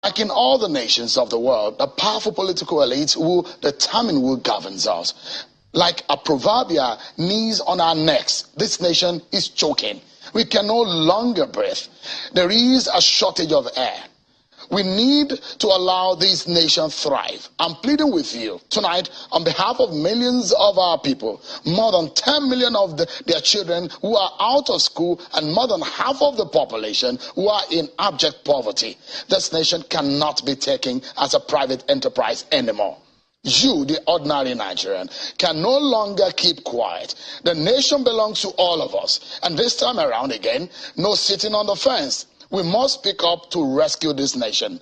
Like in all the nations of the world, the powerful political elites will determine who governs us. Like a proverbial knees on our necks, this nation is choking. We can no longer breathe. There is a shortage of air. We need to allow this nation thrive. I'm pleading with you tonight on behalf of millions of our people, more than 10 million of their children who are out of school, and more than half of the population who are in abject poverty. This nation cannot be taken as a private enterprise anymore. You, the ordinary Nigerian, can no longer keep quiet. The nation belongs to all of us. And this time around again, no sitting on the fence. We must speak up to rescue this nation.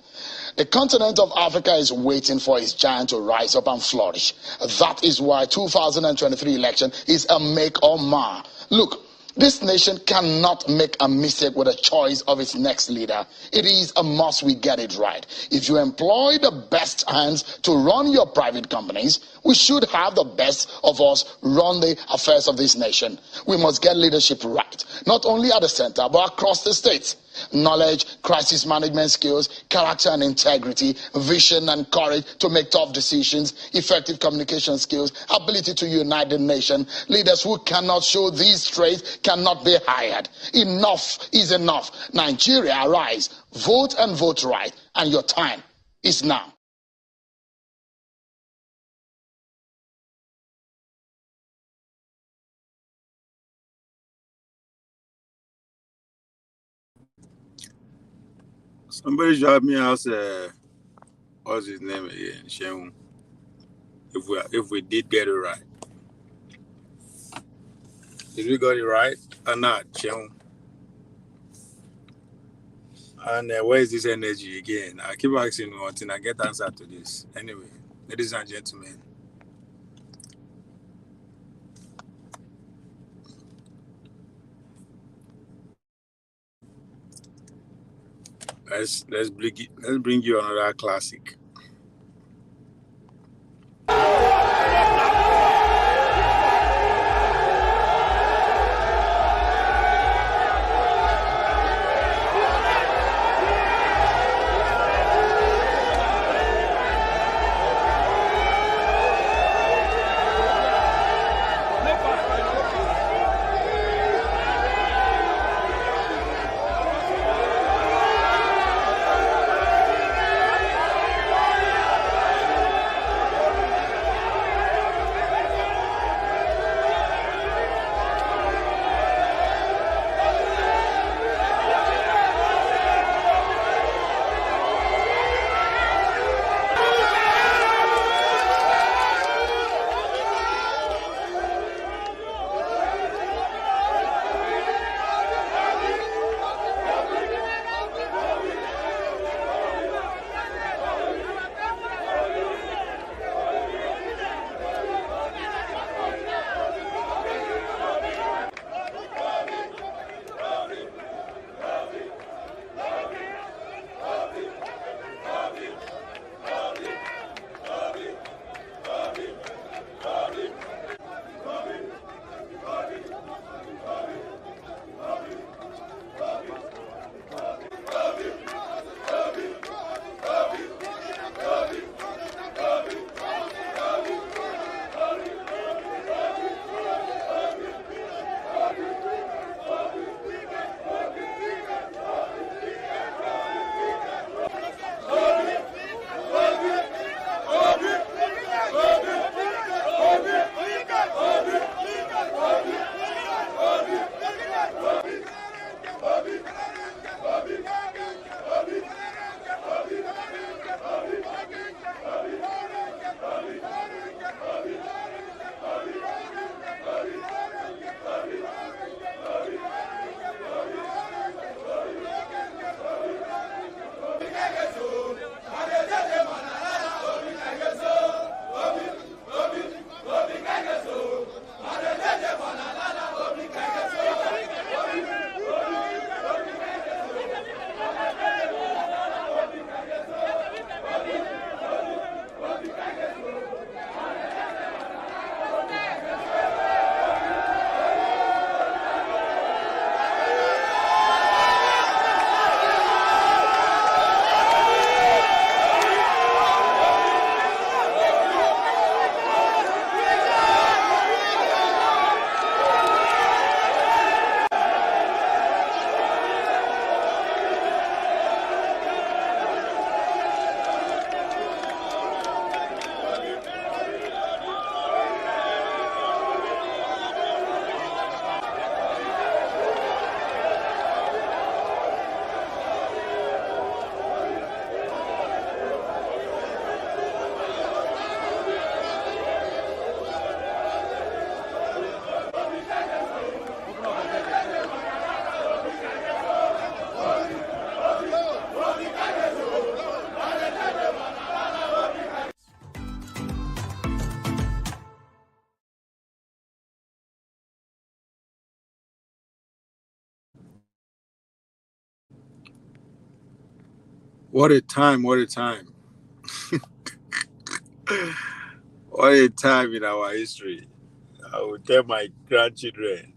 The continent of Africa is waiting for its giant to rise up and flourish. That is why 2023 election is a make or mar. Look, this nation cannot make a mistake with the choice of its next leader. It is a must we get it right. If you employ the best hands to run your private companies, we should have the best of us run the affairs of this nation. We must get leadership right, not only at the center, but across the states. Knowledge, crisis management skills, character and integrity, vision and courage to make tough decisions, effective communication skills, ability to unite the nation. Leaders who cannot show these traits cannot be hired. Enough is enough. Nigeria, arise. Vote and vote right. And your time is now. Somebody showed me as what's his name again? Sheung. If we did get it right. Did we got it right or not, Sheung? And where is this energy again? I keep asking one thing, I get answer to this. Anyway, ladies and gentlemen. Let's bring you another classic. What a time, what a time. What a time in our history. I will tell my grandchildren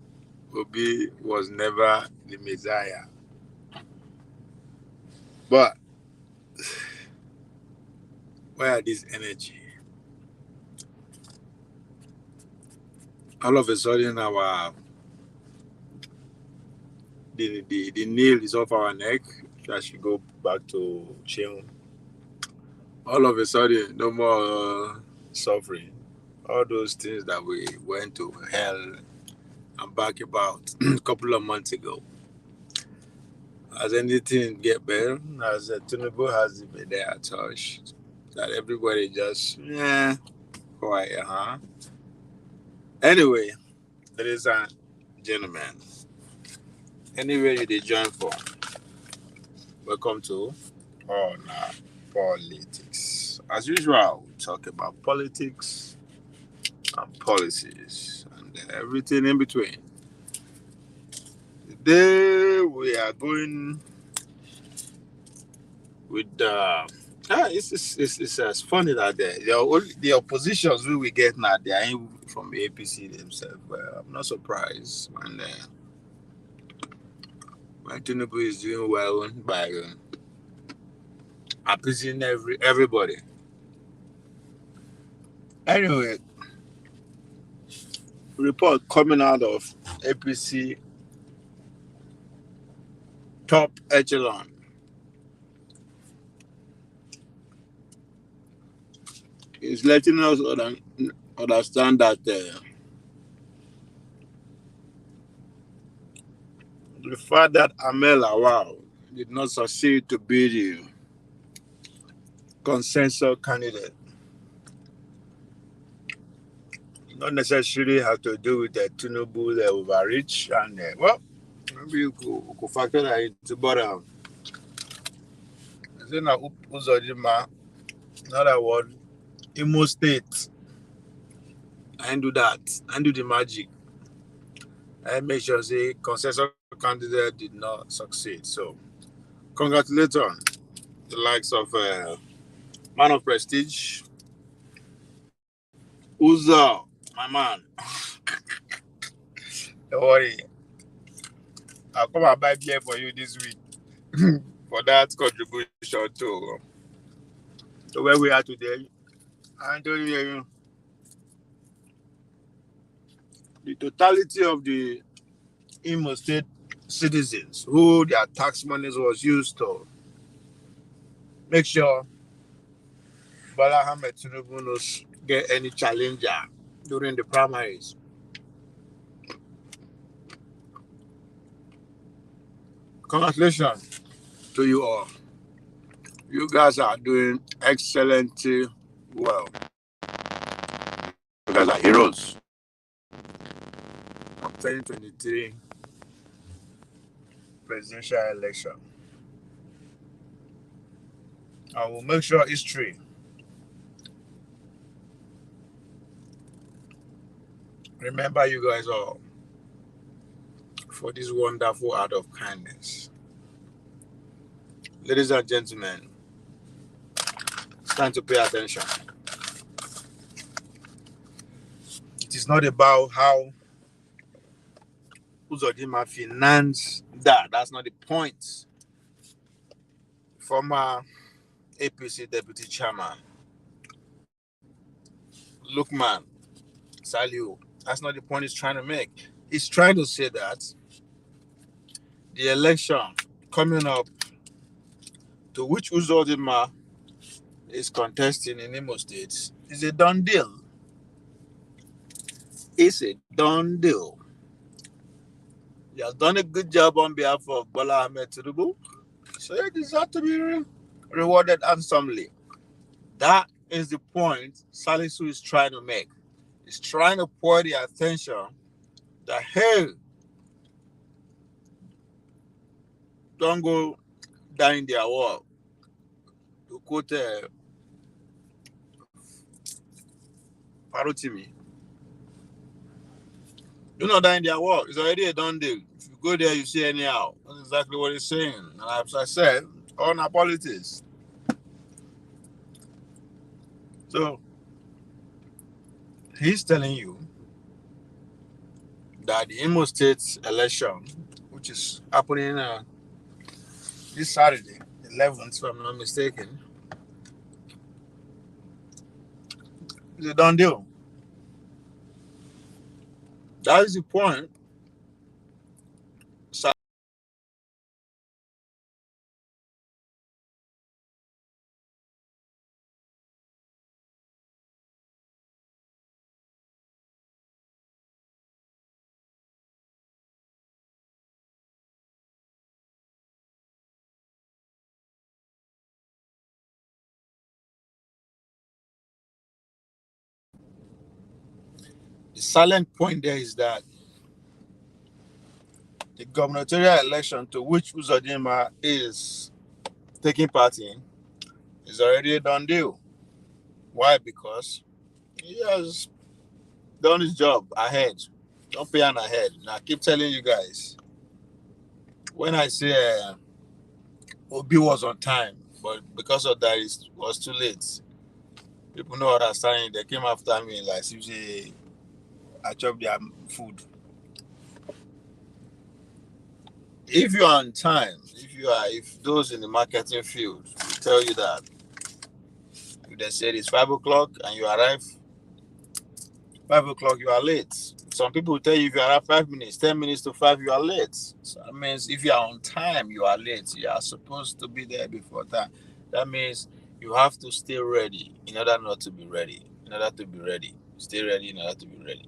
Obi was never the Messiah. But where is energy? All of a sudden, the nail is off our neck. That should go back to Cheung. All of a sudden, no more suffering. All those things that we went to hell and back about a couple of months ago. Has anything get better? As Tinubu has their touch that everybody just quiet, huh? Anyway, ladies and gentlemen, anywhere you did join for, welcome to On Politics. As usual, we talk about politics and policies and everything in between. Today we are going with it's funny that the oppositions we get now, they are from the APC themselves. Well, I'm not surprised when Tinubu is doing well by appeasing everybody. Anyway, report coming out of APC top echelon is letting us understand that the fact that Ahmed Lawal did not succeed to be the consensus candidate not necessarily have to do with the Tinubu, the overreach, and maybe you could factor that into, but Uzodinma, another one, Imo State, and do that, and do the magic, and make sure the consensus candidate did not succeed. So, congratulations, the likes of man of prestige, Uzo, my man. Don't worry, I'll come and buy beer for you this week for that contribution to where we are today. And the totality of the Imo State citizens who their tax monies was used to make sure Bola Ahmed Tinubu knows get any challenger during the primaries. Congratulations to you all. You guys are doing excellently well. You guys are heroes. 2023 presidential election. I will make sure history remember you guys all for this wonderful act of kindness. Ladies and gentlemen, it's time to pay attention. It is not about how Uzodinma financed that. That's not the point. Former APC deputy chairman Lukman, Salihu. That's not the point he's trying to make. He's trying to say that the election coming up to which Uzodinma is contesting in Imo State is a done deal. It's a done deal. He has done a good job on behalf of Bola Ahmed Tinubu, so he deserves to be rewarded handsomely. That is the point Salisu is trying to make. He's trying to point the attention that, hey, don't go down in their wall. To quote Parotimi, do not die in their wall. It's already a done deal. If you go there, you see anyhow. That's exactly what he's saying. And as I said, on our politics. So he's telling you that the Imo State election, which is happening this Saturday, 11th, if I'm not mistaken, is a done deal. That is the point. The silent point there is that the gubernatorial election to which Uzodinma is taking part in is already a done deal. Why? Because he has done his job ahead. Don't pay an ahead. Now I keep telling you guys, when I say Obi was on time, but because of that it was too late. People know what I'm saying. They came after me like seriously, I chopped their food. If you are on time, if those in the marketing field will tell you that, if they said it's 5 o'clock and you arrive 5 o'clock, you are late. Some people will tell you if you arrive 5 minutes, 10 minutes to 5, you are late. So that means if you are on time, you are late. You are supposed to be there before time. That means you have to stay ready in order not to be ready. In order to be ready, stay ready in order to be ready.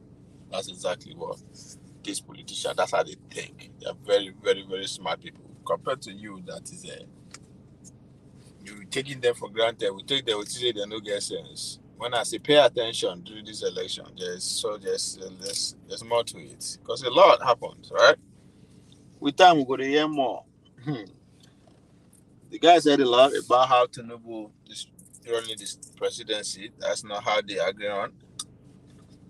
That's exactly what these politicians. That's how they think. They are very, very, very smart people compared to you. That is you taking them for granted. We take them. We say they no get sense. When I say pay attention during this election, there's more to it because a lot happens, right? With time, we're going to hear more. The guy said a lot about how Tinubu is running this presidency. That's not how they agree on.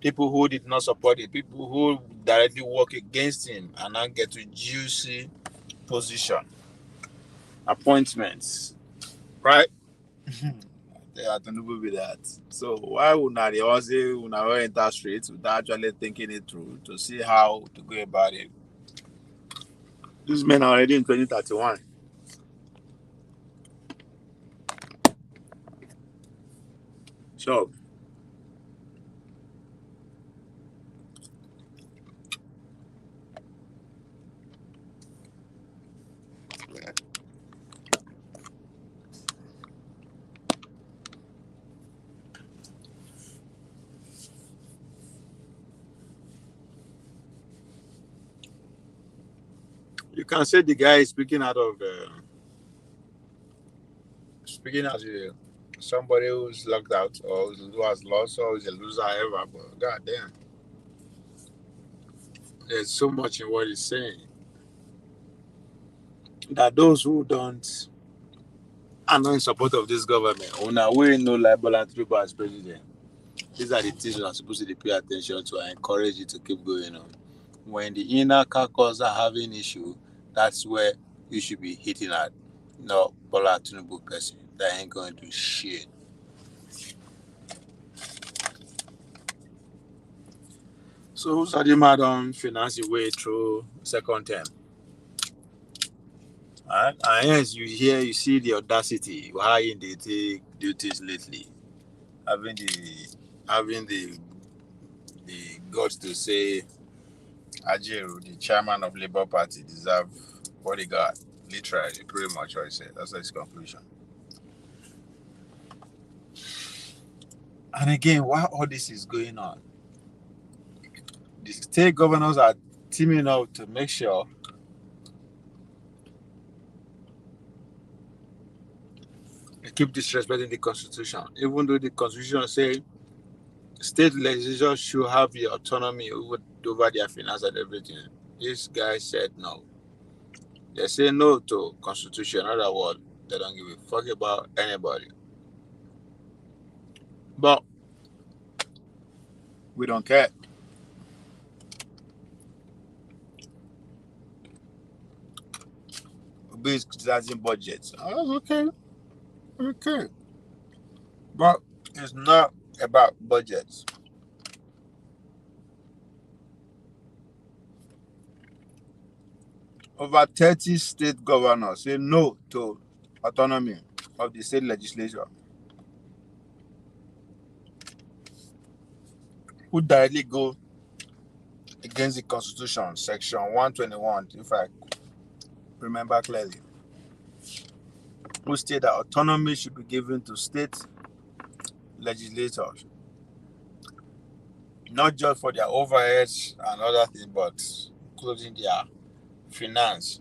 People who did not support it, people who directly work against him, and now get to juicy position, appointments, right? They are Tinubu with that. So why would not they also enter straight without actually thinking it through to see how to go about it? These men are already in 2031. So you can say the guy is speaking out of speaking as somebody who's locked out or who has lost or is a loser ever. But god damn, there's so much in what he's saying that those who don't are not in support of this government, we no liable and people as president. These are the things you are supposed to pay attention to and encourage you to keep going on. When the inner caucus are having issue, that's where you should be hitting at. No, Bola Tinubu person that ain't going to do shit. So Uzodinma don finance the way through second term. Alright? And yes, you see the audacity, how they take duties lately. Having the guts to say Ajeru, the chairman of Labour Party, deserve bodyguard. Literally, pretty much what he said. That's his conclusion. And again, while all this is going on, the state governors are teaming up to make sure they keep disrespecting the constitution, even though the constitution says state legislatures should have the autonomy over their finance and everything. This guy said no. They say no to constitution. In other words, they don't give a fuck about anybody. But we don't care. is criticizing budgets. Oh, okay. But it's not about budgets. Over 30 state governors say no to autonomy of the state legislature, who directly go against the Constitution, Section 121, if I remember clearly, who state that autonomy should be given to state legislators, not just for their overheads and other things, but including their finance.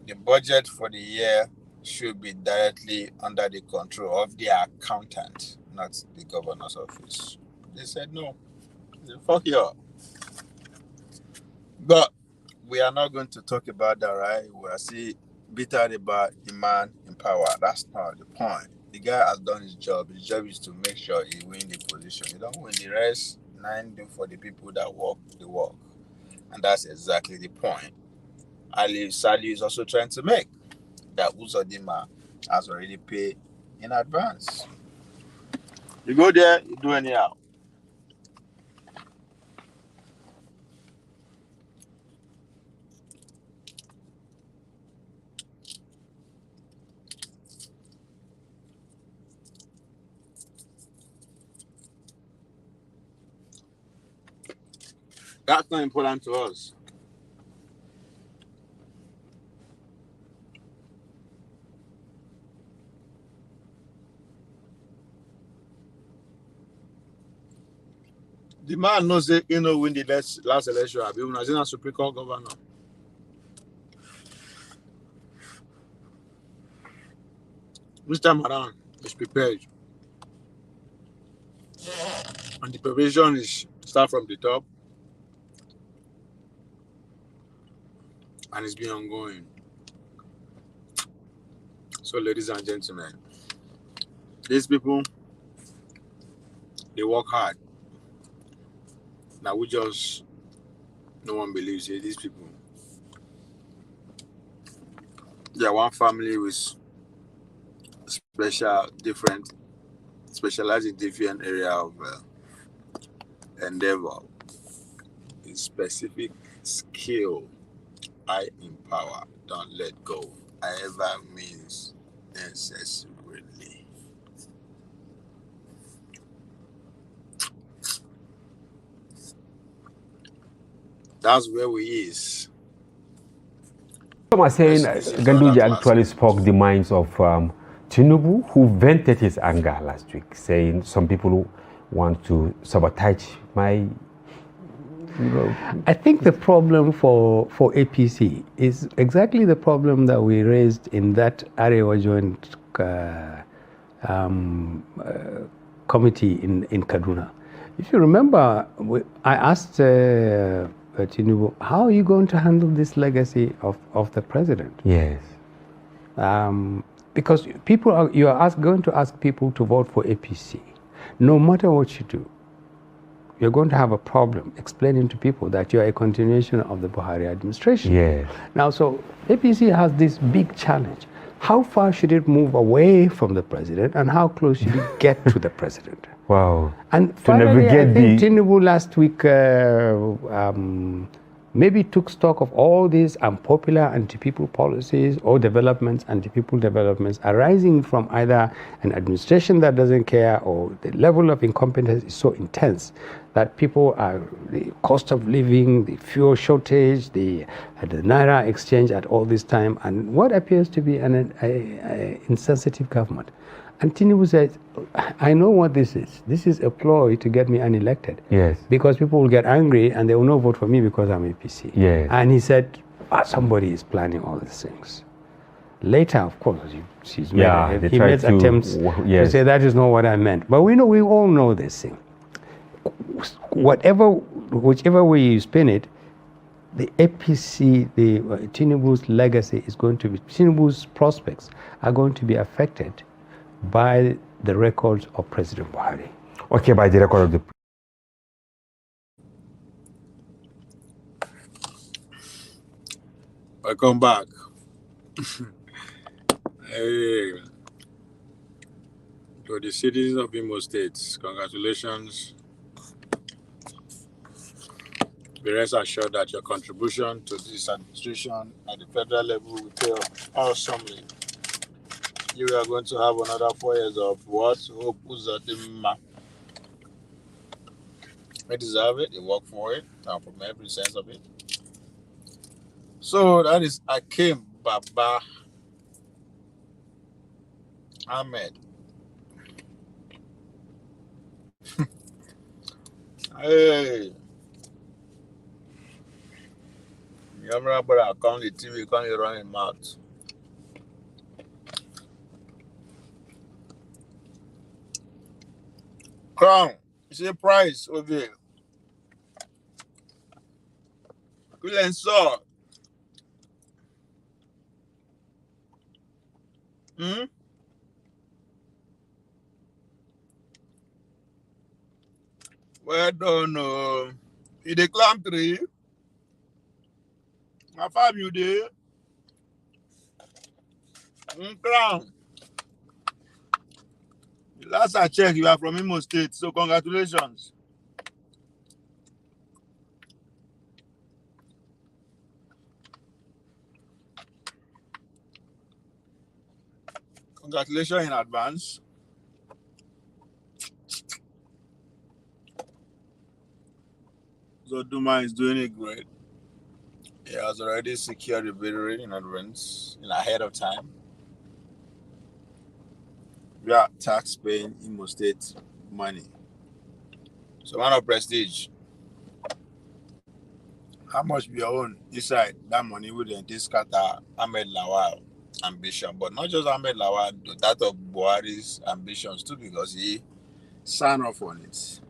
The budget for the year should be directly under the control of the accountant, not the governor's office. They said no. They said, fuck you all. But we are not going to talk about that, right? We are still bitter about the man in power. That's not the point. The guy has done his job. His job is to make sure he wins the position. He don't win the rest. 9 do for the people that walk the walk. And that's exactly the point Salihu is also trying to make, that Uzodinma has already paid in advance. You go there, you do anyhow. That's not important to us. The man knows that win the last election. I'll be as a Supreme Court governor. This time around, he's prepared. And the preparation is start from the top. And it's been ongoing. So, ladies and gentlemen, these people, they work hard. Now we just, no one believes it. These people, they are one family with specialized in different area of endeavor, a specific skill. I empower, don't let go, however means necessarily. That's where we is. Some are saying Ganduje actually spoke the minds of Tinubu, who vented his anger last week, saying some people want to sabotage my... I think the problem for APC is exactly the problem that we raised in that Arewa Joint committee in Kaduna. If you remember, I asked Tinubu, how are you going to handle this legacy of the president? Yes. Because you are going to ask people to vote for APC. No matter what you do, you're going to have a problem explaining to people that you're a continuation of the Buhari administration. Yes. Now, so APC has this big challenge. How far should it move away from the president, and how close should it get to the president? Wow. And finally, I think Tinubu last week maybe took stock of all these unpopular anti-people policies or anti-people developments arising from either an administration that doesn't care, or the level of incompetence is so intense that people the cost of living, the fuel shortage, the Naira exchange at all this time, and what appears to be an insensitive government. And Tinubu said, I know what this is. This is a ploy to get me unelected. Yes. Because people will get angry and they will not vote for me because I'm APC. Yes. And he said, somebody is planning all these things. Later, of course, he made attempts to say that is not what I meant. But we all know this thing. Whichever way you spin it, the APC, Tinubu's legacy is going to be, Tinubu's prospects are going to be affected by the records of President Buhari. Okay, by the record of the... Welcome back. Hey, to the citizens of Imo State, congratulations. Be rest assured that your contribution to this administration at the federal level will pay off awesomely. You are going to have another 4 years of what? Hope, Uzodinma. I deserve it. You work for it. From every sense of it. So that is Akim Baba Ahmed. Hey, remember, but I can't the TV, can't run him out. Crown, you see price over here. Good and saw. Hmm? Well done. You dey climb tree. My farm you there. Crown. Last I checked, you are from Imo State, so congratulations. Congratulations in advance. Uzodinma is doing it great. He has already secured the bid in advance, ahead of time. We are tax-paying Imo State money. So, man of prestige, how much we own inside that money will then scatter Ahmed Lawal ambition, but not just Ahmed Lawal, that of Buhari's ambitions too, because he signed off on it.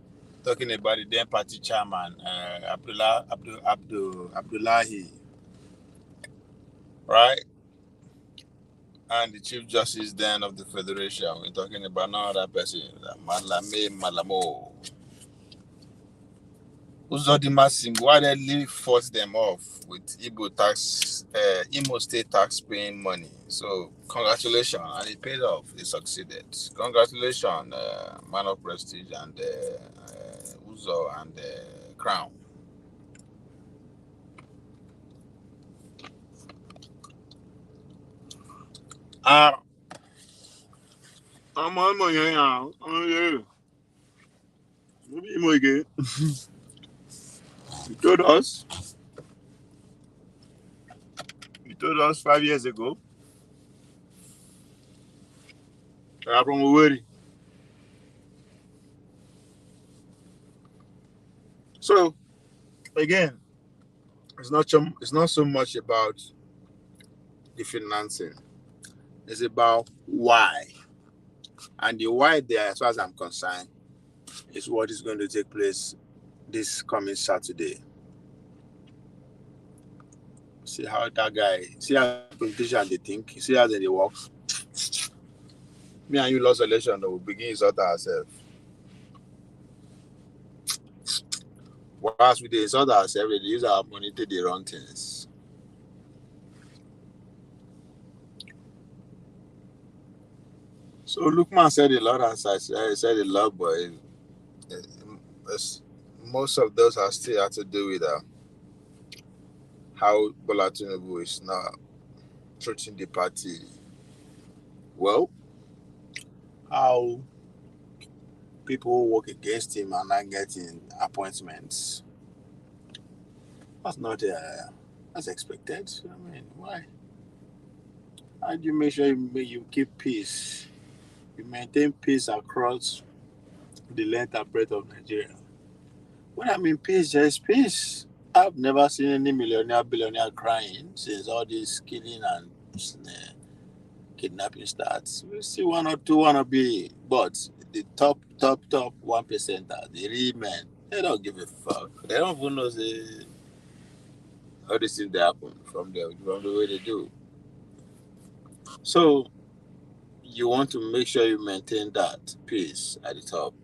Talking about the then party chairman, Abdullahi, right? And the Chief Justice then of the Federation. We're talking about no other person, Malame Malamo. Uzodinma single-handedly forced them off with Imo State tax-paying money. So congratulations, and it paid off. It succeeded. Congratulations, man of prestige and Uzo and Crown. I'm on my now. Oh yeah. Maybe again. You told us 5 years ago. I'm from Owerri. So again, it's not so much about the financing. It's about why. And the why there, as far as I'm concerned, is what is going to take place this coming Saturday. See how that guy, see how politicians they think, see how they work. Me and you lost election, we'll begin to sort ourselves. Whilst we dey sort ourselves, they use our money to the wrong things. So Lukman said a lot, as I said a lot, but most of those are still have to do with how Bola Tinubu is not treating the party well, how people work against him and not getting appointments. That's not as expected. I mean, why? How do you make sure you keep peace? You maintain peace across the length and breadth of Nigeria. When I mean peace, there is peace. I've never seen any millionaire, billionaire crying since all this killing and kidnapping starts. We see one or two wanna be, but the top 1%, the real men, they don't give a fuck. They don't even know how these things happen from the way they do. So you want to make sure you maintain that peace at the top.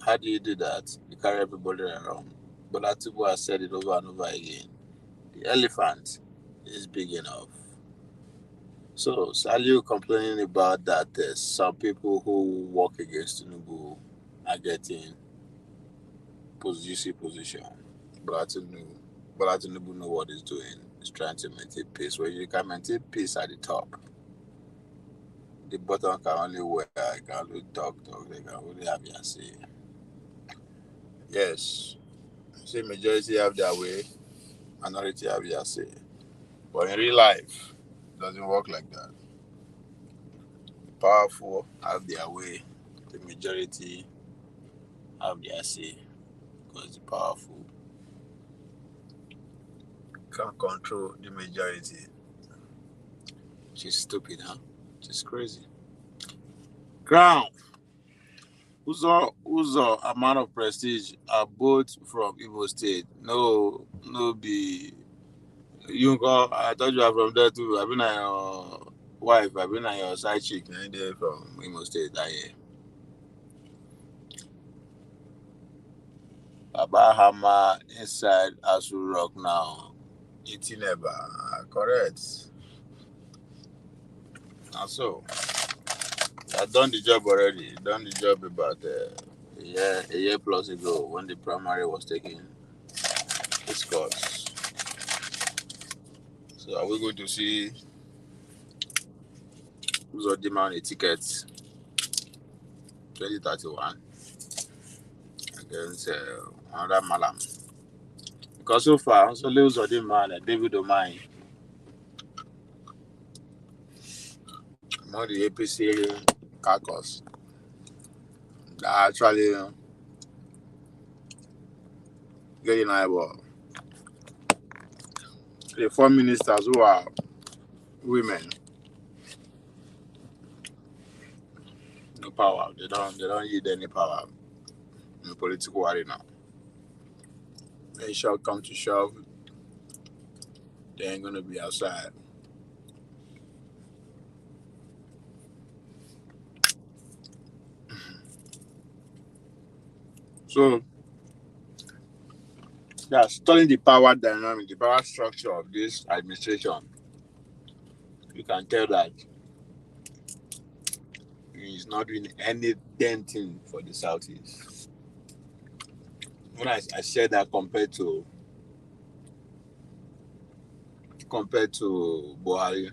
How do you do that? You carry everybody around. But Atibu has said it over and over again. The elephant is big enough. So, Salihu complaining about that some people who work against Tinubu are getting position. But Tinubu know what he's doing. He's trying to maintain peace. When you can maintain peace at the top, the bottom can only wear, can only talk, they can only have their say. Yes, say majority have their way, minority have their say. But in real life, it doesn't work like that. The powerful have their way, the majority have their say, because the powerful can control the majority. She's stupid, huh? She's crazy. Crown. Uzo, a man of prestige, are both from Igbo State. No, be you go. I thought you are from there too. I've been your wife. I've been your side chick. And they're from Imo State. Baba Hama inside Asu Rock now. Itineba, correct. And so, I've done the job already. Done the job about a year plus ago when the primary was taking its course. So are we going to see Uzodinma on a ticket 2031 against another Malam? Because so far, only Uzodinma and David Omai among the APC caucus that actually getting eyeball. The 4 ministers who are women, no power. They don't need any power in the political arena. They shall come to shove, they ain't gonna be outside. So they are studying the power dynamic, the power structure of this administration. You can tell that he's not doing any denting for the Southeast. When I said that compared to Buhari,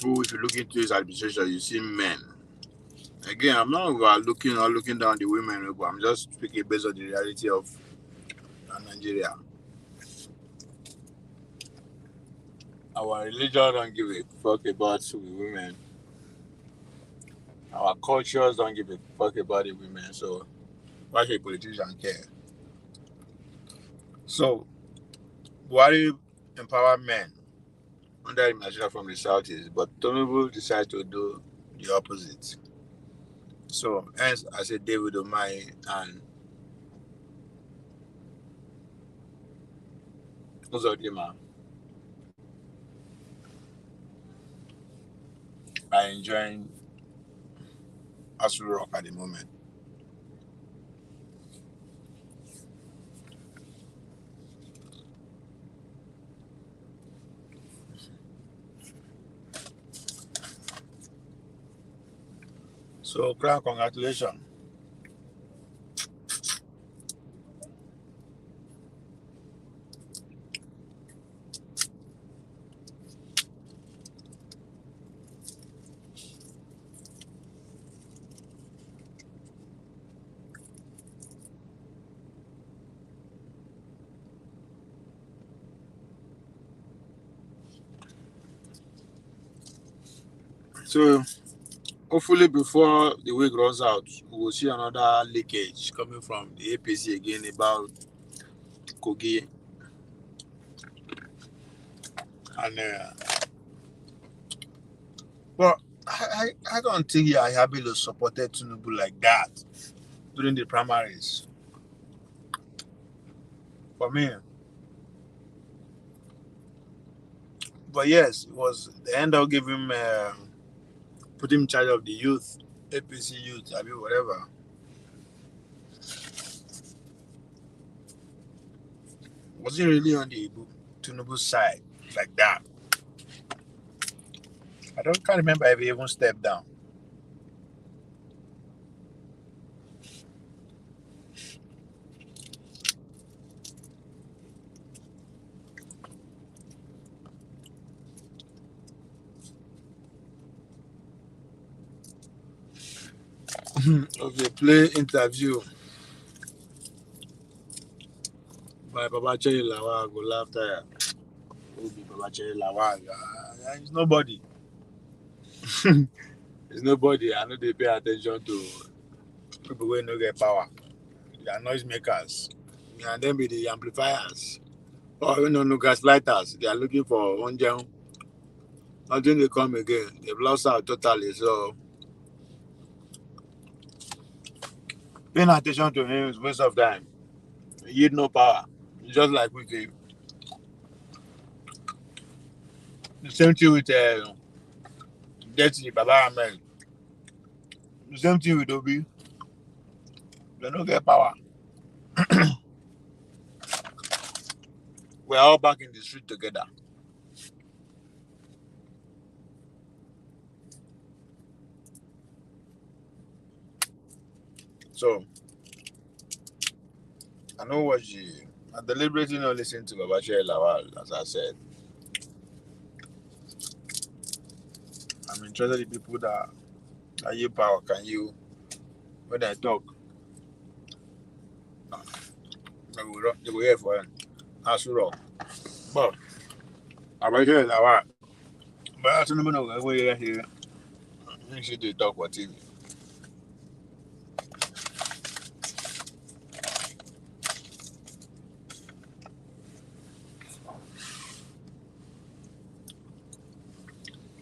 who, if you look into his administration, you see men. Again, I'm not overlooking or looking down the women, but I'm just speaking based on the reality of Nigeria. Our religion don't give a fuck about the women. Our cultures don't give a fuck about the women. So why should a politician care? So Buhari empower men under administration from the Southeast, but Tinubu decided to do the opposite. So hence I said David Omai and Uzodinma are enjoying Asu Rock at the moment. So Crown, congratulations. So hopefully before the week runs out, we will see another leakage coming from the APC again about Kogi. And but I don't think Yahya supported Tinubu like that during the primaries. For me. But yes, it was the end of giving him put him in charge of the youth, APC youth, I mean whatever. Was he really on the Tinubu side like that? can't remember if he even stepped down. Okay, play interview by Babacheri Lawal. Go laugh there. Who be Babacheri Lawal? It's nobody. It's nobody. I know they pay attention to people who no get power. They are noisemakers. And then be the amplifiers. Or no gaslighters. They are looking for one gem. Until they come again. They've lost out totally. So paying attention to him is waste of time. He had no power. Just like with the same thing with Destiny, Baba Ahmed. The same thing with Obi. They don't get power. We're all back in the street together. So I know what I deliberately not listen to Babacheri Lawal, as I said. I'm interested in people that you power. Can you, when I talk, they will hear for him. That's wrong. But Babacheri Lawal, but I don't know where you're here. You should talk for TV.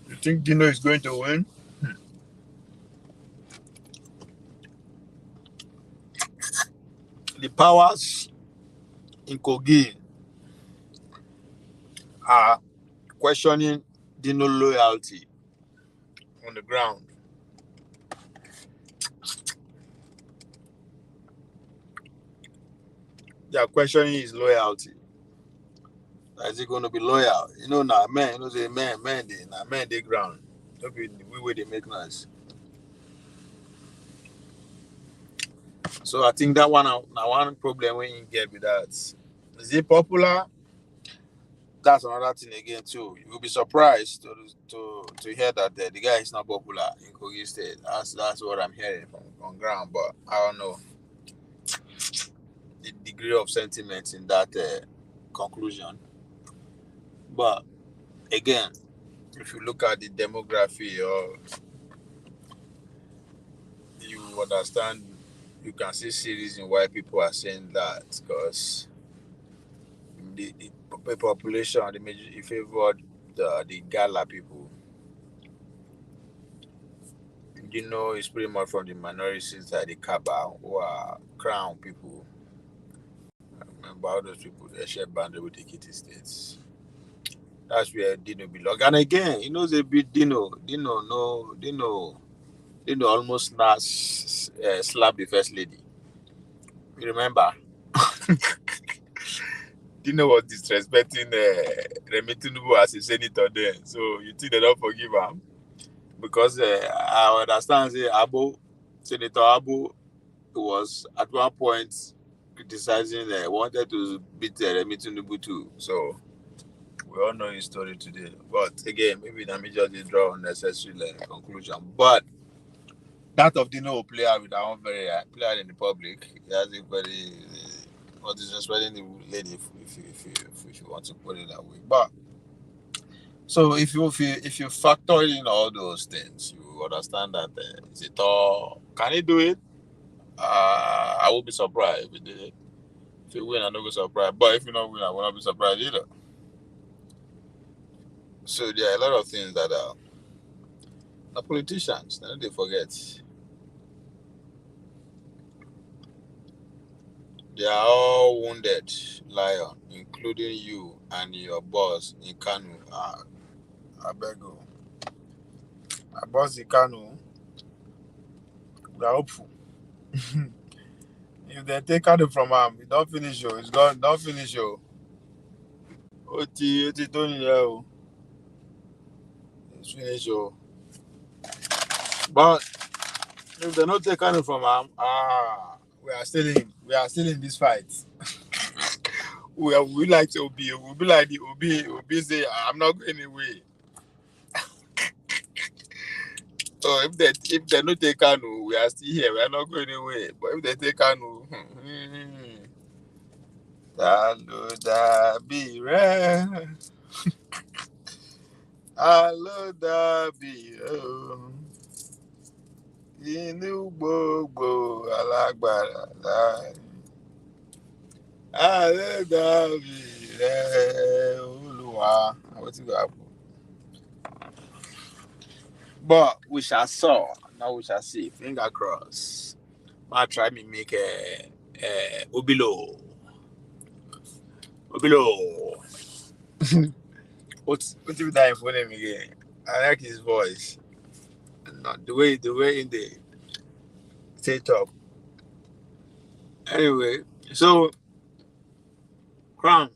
You think Dino is going to win? The powers in Kogi are questioning Dino loyalty on the ground. They are questioning his loyalty. Is he going to be loyal? You know, now man, you know, say man, they ground. Don't be we way they make noise. So I think that now one problem when you get with that. Is it popular? That's another thing again too. You will be surprised to hear that the guy is not popular in Kogi State. That's what I'm hearing from ground, but I don't know the degree of sentiment in that conclusion. But again, if you look at the demography, or you understand, you can see reason why people are saying that, because the population, the major, favored the Gala people. You know, it's pretty much from the minorities like the Kaba, who are crown people. I remember all those people, they share boundary with the Kitty States. That's where Dino belongs. And again, he knows a bit Dino almost slapped the first lady. You remember? Dino was disrespecting Remi Tinubu as a senator then. So you think they don't forgive him? Because I understand Senator Abu was at one point criticizing, wanted to beat Remi Tinubu too. So we all know his story today. But again, maybe that may just draw unnecessary conclusion. But that of Dino will play out with our own play out in the public. He has a very not disrespecting the lady if you want to put it that way. But so if you factor in all those things, you understand that is it all? Can he do it? I will be surprised if he did it. If he win, I don't be surprised. But if you not win, I will not be surprised either. So there are a lot of things that the politicians, they forget. They are all wounded, lion, including you and your boss in Kanu. I beg you. Our boss in Kanu, we are hopeful. If they take Kanu from him, it don't finish you. It's gone. Don't finish you. Oti Tony, It's finished. Oh. But if they not take Kanu from him, we are still in this fight. We like to Obi. We'll be like the Obi say, I'm not going away. So if they not take Kanu, we are still here. We are not going away. But if they take Kanu, be rare. Be inú gbogbo alágbára láì. Alódàbí rẹ̀ Olúwa. What you got? But we shall saw. Now we shall see. Finger cross. Might try me make a Obilo. What's if that for him again? I like his voice. Not the way in the set up. Anyway, so Crown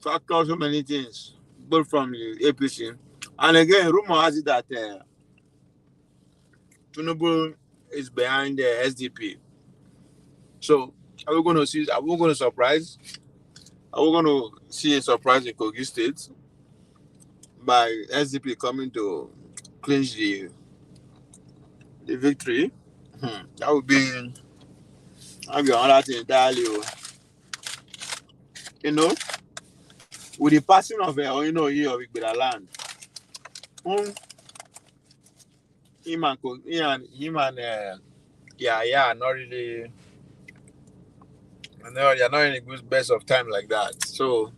factor so many things, both from the APC. And again, rumor has it that Tinubu is behind the SDP. So are we going to see? Are we going to surprise? Are we going to see a surprise in Kogi State by SDP coming to clinch the victory? That would be another thing entirely. You know, with the passing of Oyinoyi of Igbedaland, him and yeah, not really. No, they're not in a good best of time like that. So,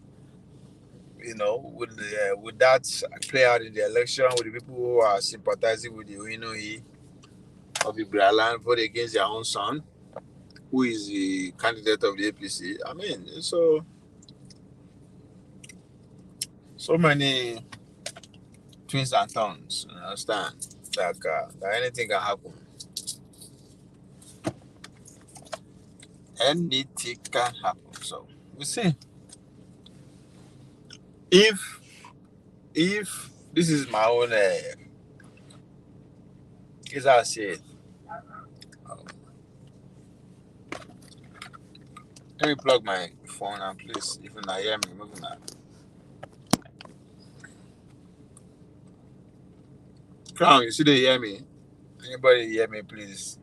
would that play out in the election with the people who are sympathizing with the Oyinoyi of Igbedaland vote against their own son, who is the candidate of the APC? I mean, so many twists and turns. You understand that anything can happen. Anything can happen. So we see if this is my own, as I said. Let me plug my phone and please, if you not hear me, moving on. Crown, you still dey hear me? Anybody hear me, please?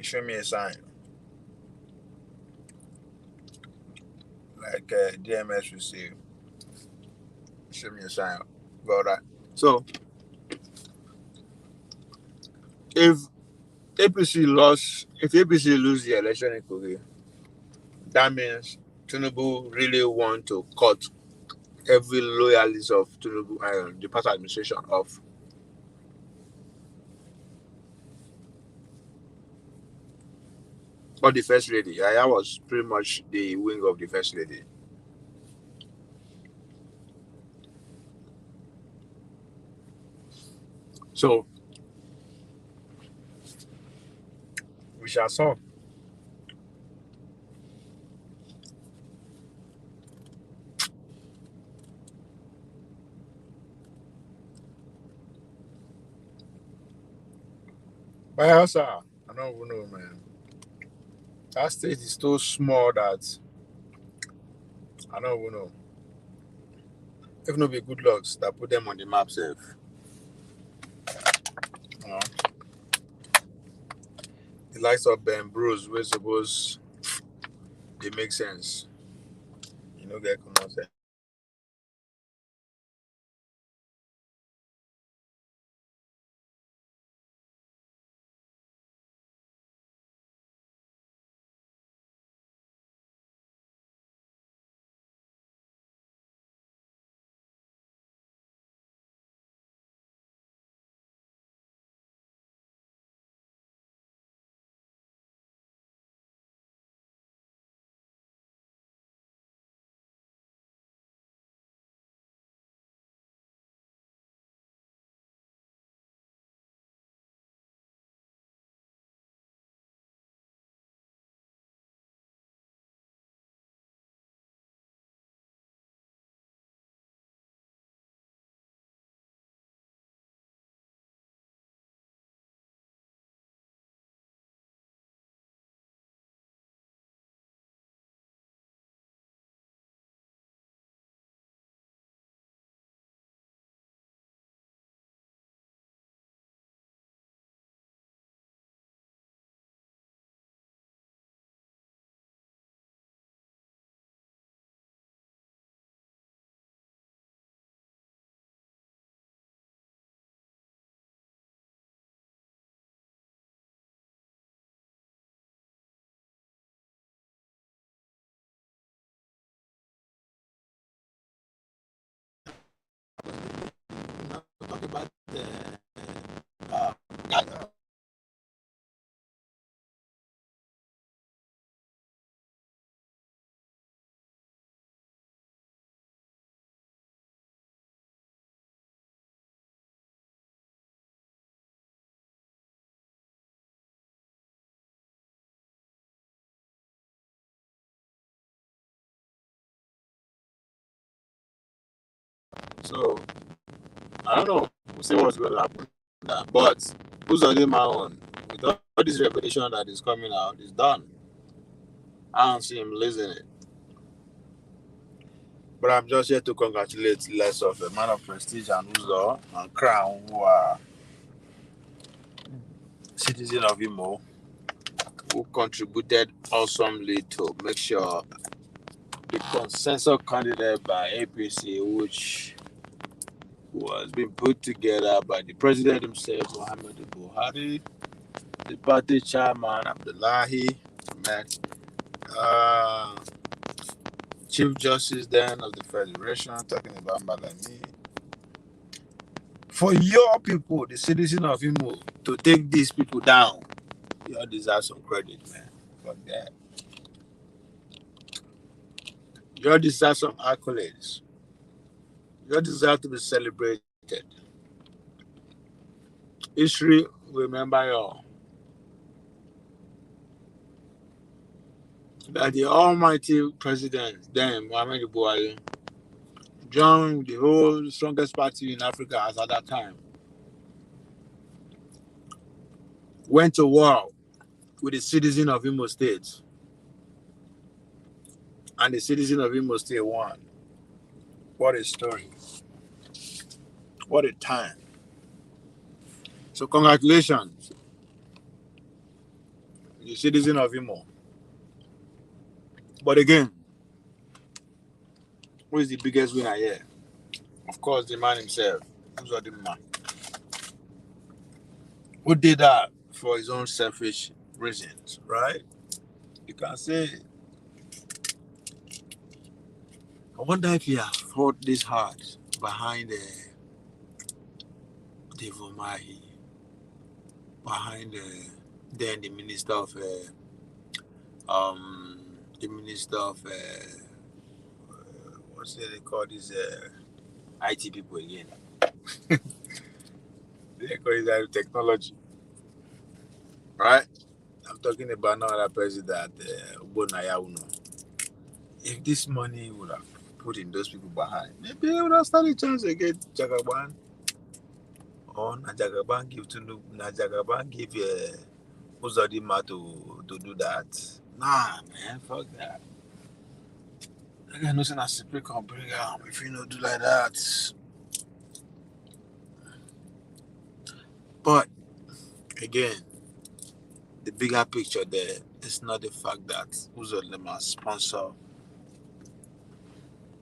Show me a sign. Like DMS will say, show me a sign about that. So, if APC lose the election in Kogi, that means Tinubu really want to cut every loyalist of Tinubu, the past administration off. Or the first lady. Yaya was pretty much the wing of the first lady. So we shall saw. But also, I don't even know, man. That state is so small that I don't even know. If no be good lucks that put them on the map, safe. The likes of Ben Bruce, we suppose they make sense. Get come out talk about the uh, so I don't know. We'll see what's going to happen. But Uzodinma on with all this revelation that is coming out is done. I don't see him losing it. But I'm just here to congratulate less of a man of prestige and Uzo and Crown, who are citizens of Imo, who contributed awesomely to make sure the consensus candidate by APC, which was being put together by the president himself, Muhammad Buhari, the party chairman, Abdullahi Ahmed, Chief Justice then of the Federation, talking about Malami. For your people, the citizens of Imo, to take these people down, you all deserve some credit, man. For that. You all deserve some accolades. You all deserve to be celebrated. History will remember you all. That the almighty president, then Muhammad Buhari, joined the whole strongest party in Africa at that time, went to war with the citizen of Imo State, and the citizen of Imo State won. What a story. What a time. So congratulations, the citizen of Imo. But again, who is the biggest winner here? Of course, the man himself, Uzodinma, who did that for his own selfish reasons, right? You can say, I wonder if he has fought this hard behind the Vomahi, behind then the minister of what's it they call these IT people again? They call it technology, right? I'm talking about now that president, Ubonaya Uno. If this money would have put in those people behind, maybe they would have started chance against Jagaban. Or Najagaban give to Najagaban give Uzodinma to do that. Nah, man, fuck that. I got nothing as secret can bring out if you don't do like that. But again, the bigger picture there is not the fact that Uzodinma sponsor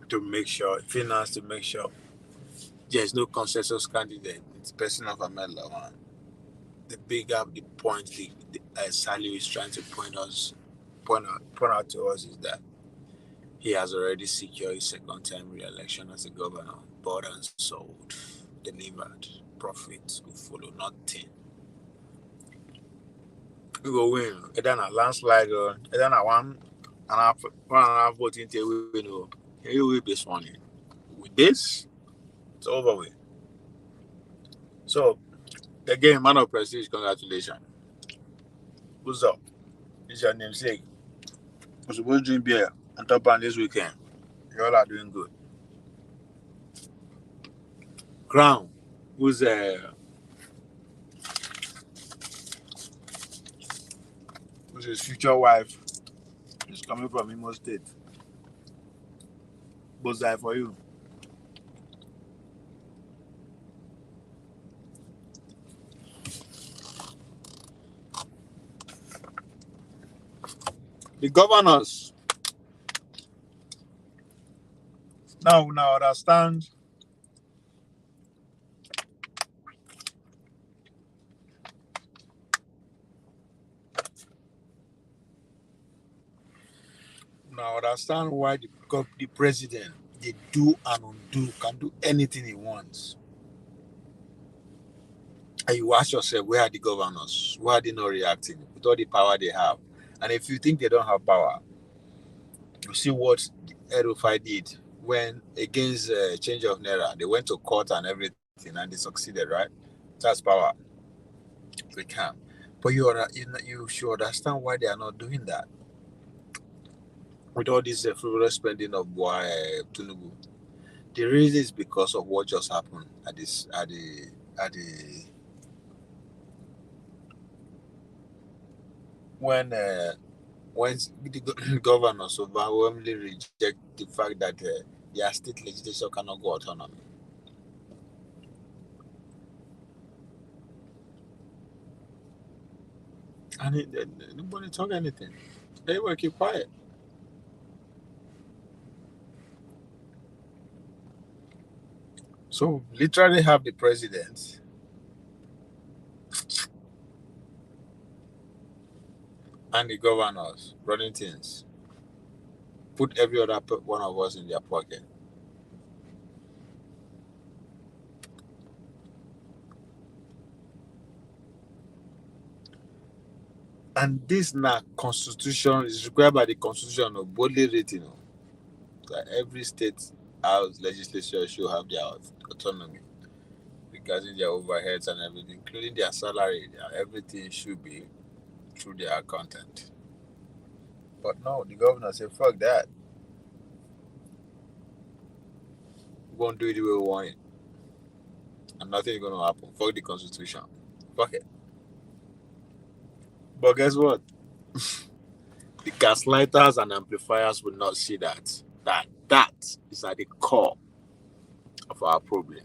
to make sure, finance to make sure there's no consensus candidate. It's the person of Ahmed Lawal. The bigger the point Salihu is trying to point out to us is that he has already secured his second term re-election as a governor, bought and sold, delivered, profits will follow, nothing. We go win. Either a landslide or either a one and a half voting to win. He will be this morning. With this, it's over with. So again, man of prestige, congratulations. What's up? It's your namesake. We're supposed to drink beer on top of this weekend. You all are doing good. Crown, who's his future wife, is coming from Imo State. Both die for you. The governors now understand why the president they do and undo can do anything he wants. And you ask yourself, where are the governors? Why are they not reacting with all the power they have? And if you think they don't have power, you see what El-Rufai did when against change of Naira. They went to court and everything and they succeeded, right? That's power. They can. But you should understand why they are not doing that. With all this frivolous spending of Tinubu. The reason is because of what just happened at the when the governors overwhelmingly reject the fact that their state legislature cannot go autonomy. And nobody talk anything. Everyone keep quiet. So literally have the president and the governors running things. Put every other one of us in their pocket. And this now constitution is required by the constitution of boldly written that every state house legislature should have their autonomy regarding their overheads and everything, including their salary. Everything should be through their accountant. But no, the governor said, fuck that. We won't do it the way we want it. And nothing is going to happen. Fuck the constitution. Fuck it. But guess what? The gaslighters and amplifiers will not see that. That is at the core of our problem.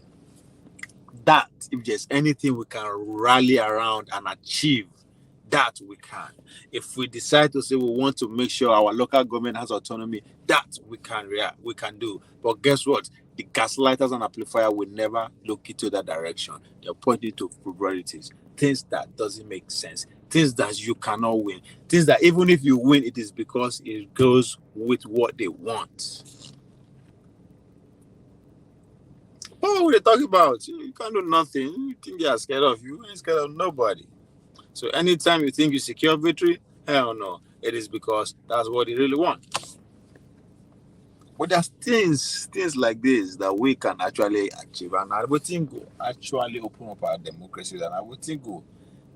That, if there's anything we can rally around and achieve, that we can. If we decide to say we want to make sure our local government has autonomy, that we can do. But guess what? The gaslighters and amplifier will never look into that direction. They're pointing to priorities, things that doesn't make sense, things that you cannot win, things that even if you win, it is because it goes with what they want. What are they talking about? You can't do nothing. You think they are scared of you? You ain't scared of nobody. So anytime you think you secure victory, hell no. It is because that's what they really want. But there's things like this that we can actually achieve, and I would think will actually open up our democracy, and I would think will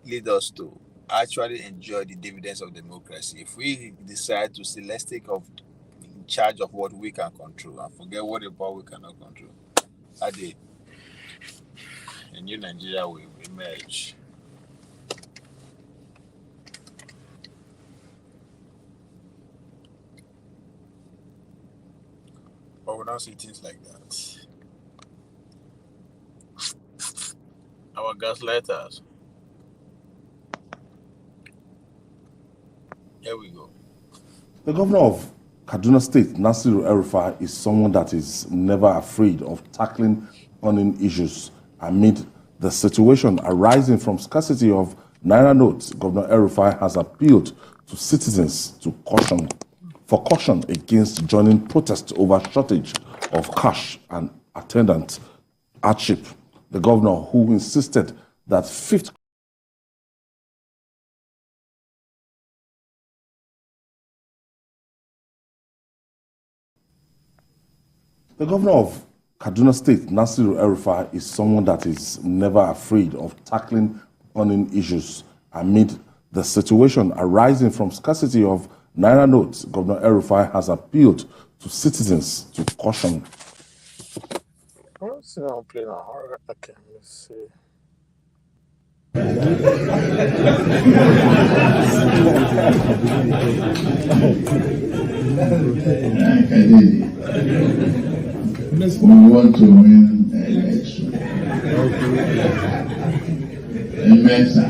lead us to actually enjoy the dividends of democracy. If we decide to say, let's take in charge of what we can control and forget what about we cannot control. A new Nigeria will emerge. But we don't see things like that. Our gaslighters. Here we go. The governor of Kaduna State, Salihu Lukman, is someone that is never afraid of tackling burning issues amid the situation arising from scarcity of Naira notes. Governor Lukman has appealed to citizens to caution against joining protests over shortage of cash and attendant hardship. The governor, who insisted that The governor of Kaduna State, Salihu Lukman, is someone that is never afraid of tackling burning issues amid the situation arising from scarcity of Naira notes. Governor Lukman has appealed to citizens to caution. Let's see how I'm playing now. Okay, let's see. We want to win the election. In Mesa.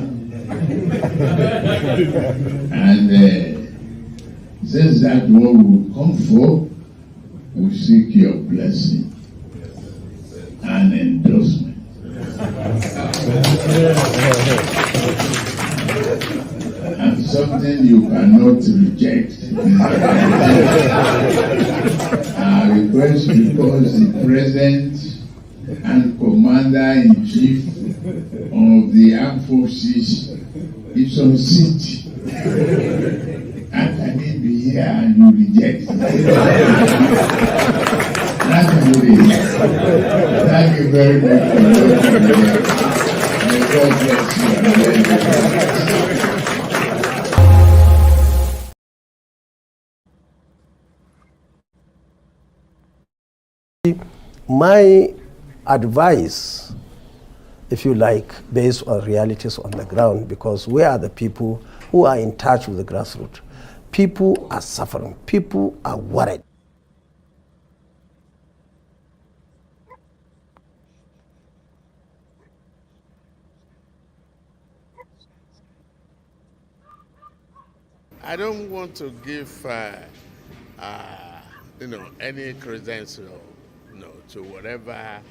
And since that one will come forth, we seek your blessing and endorsement. And something you cannot reject. I request because the President and Commander Commander-in-Chief of the Armed Forces is on seat. How can he be here and you reject? That's what it is. Thank you very much for watching. May God bless you. My advice, if you like, based on realities on the ground, because we are the people who are in touch with the grassroots. People are suffering. People are worried. I don't want to give, any credence, to whatever